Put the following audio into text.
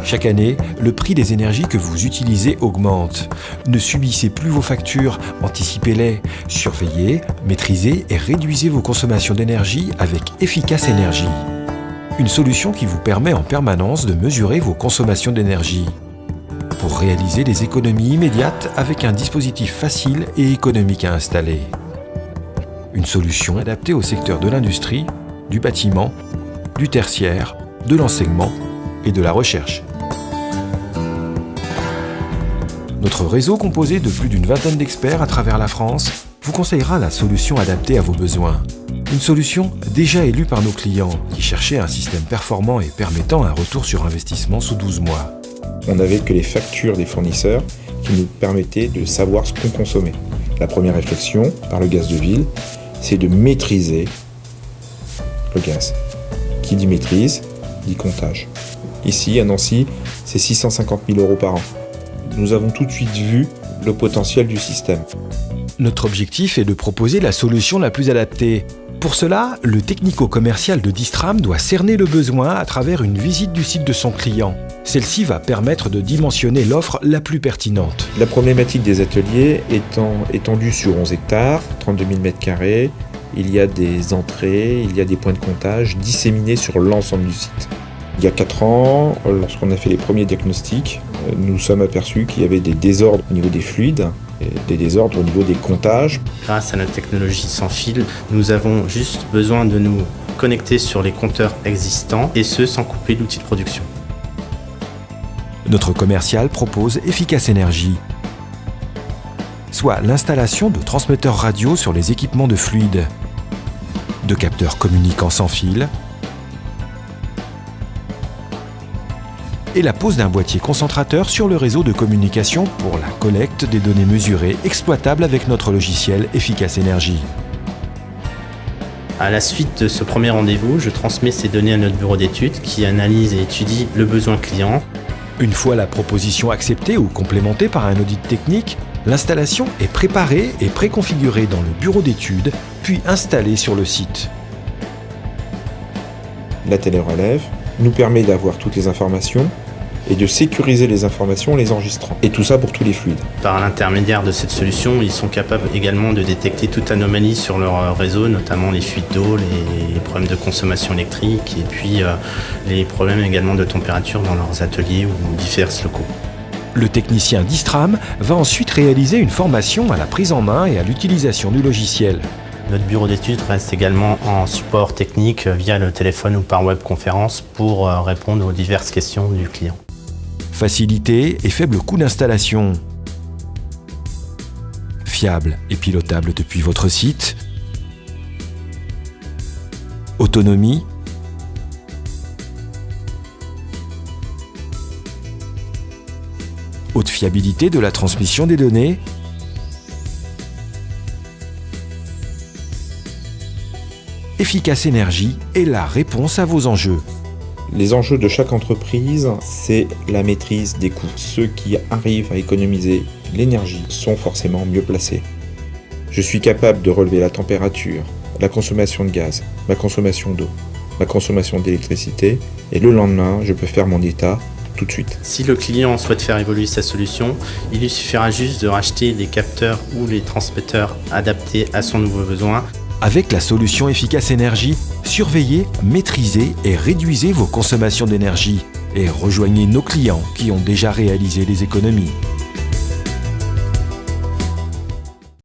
Chaque année, le prix des énergies que vous utilisez augmente. Ne subissez plus vos factures, anticipez-les. Surveillez, maîtrisez et réduisez vos consommations d'énergie avec Efficace Énergie. Une solution qui vous permet en permanence de mesurer vos consommations d'énergie. Pour réaliser des économies immédiates avec un dispositif facile et économique à installer. Une solution adaptée au secteur de l'industrie, du bâtiment, du tertiaire, de l'enseignement et de la recherche. Notre réseau, composé de plus d'une vingtaine d'experts à travers la France, vous conseillera la solution adaptée à vos besoins. Une solution déjà élue par nos clients qui cherchaient un système performant et permettant un retour sur investissement sous 12 mois. On n'avait que les factures des fournisseurs qui nous permettaient de savoir ce qu'on consommait. La première réflexion, par le gaz de ville, c'est de maîtriser le gaz. Qui dit maîtrise, dit comptage. Ici, à Nancy, c'est 650 000 € par an. Nous avons tout de suite vu le potentiel du système. Notre objectif est de proposer la solution la plus adaptée. Pour cela, le technico-commercial de Distram doit cerner le besoin à travers une visite du site de son client. Celle-ci va permettre de dimensionner l'offre la plus pertinente. La problématique des ateliers étant étendue sur 11 hectares, 32 000 m², il y a des entrées, il y a des points de comptage disséminés sur l'ensemble du site. Il y a 4 ans, lorsqu'on a fait les premiers diagnostics, nous sommes aperçus qu'il y avait des désordres au niveau des fluides, et des désordres au niveau des comptages. Grâce à notre technologie sans fil, nous avons juste besoin de nous connecter sur les compteurs existants, et ce sans couper l'outil de production. Notre commercial propose Efficace Énergie, soit l'installation de transmetteurs radio sur les équipements de fluide, de capteurs communicants sans fil, et la pose d'un boîtier concentrateur sur le réseau de communication pour la collecte des données mesurées exploitables avec notre logiciel Efficace Énergie. À la suite de ce premier rendez-vous, je transmets ces données à notre bureau d'études qui analyse et étudie le besoin client. Une fois la proposition acceptée ou complémentée par un audit technique, l'installation est préparée et préconfigurée dans le bureau d'études, puis installée sur le site. La télérelève nous permet d'avoir toutes les informations et de sécuriser les informations en les enregistrant. Et tout ça pour tous les fluides. Par l'intermédiaire de cette solution, ils sont capables également de détecter toute anomalie sur leur réseau, notamment les fuites d'eau, les problèmes de consommation électrique et puis les problèmes également de température dans leurs ateliers ou divers locaux. Le technicien Distram va ensuite réaliser une formation à la prise en main et à l'utilisation du logiciel. Notre bureau d'études reste également en support technique via le téléphone ou par webconférence pour répondre aux diverses questions du client. Facilité et faible coût d'installation. Fiable et pilotable depuis votre site. Autonomie. Haute fiabilité de la transmission des données. Efficace Énergie est la réponse à vos enjeux. Les enjeux de chaque entreprise, c'est la maîtrise des coûts. Ceux qui arrivent à économiser l'énergie sont forcément mieux placés. Je suis capable de relever la température, la consommation de gaz, ma consommation d'eau, ma consommation d'électricité, et le lendemain, je peux faire mon état tout de suite. Si le client souhaite faire évoluer sa solution, il lui suffira juste de racheter des capteurs ou les transmetteurs adaptés à son nouveau besoin. Avec la solution Efficace Énergie, surveillez, maîtrisez et réduisez vos consommations d'énergie et rejoignez nos clients qui ont déjà réalisé des économies.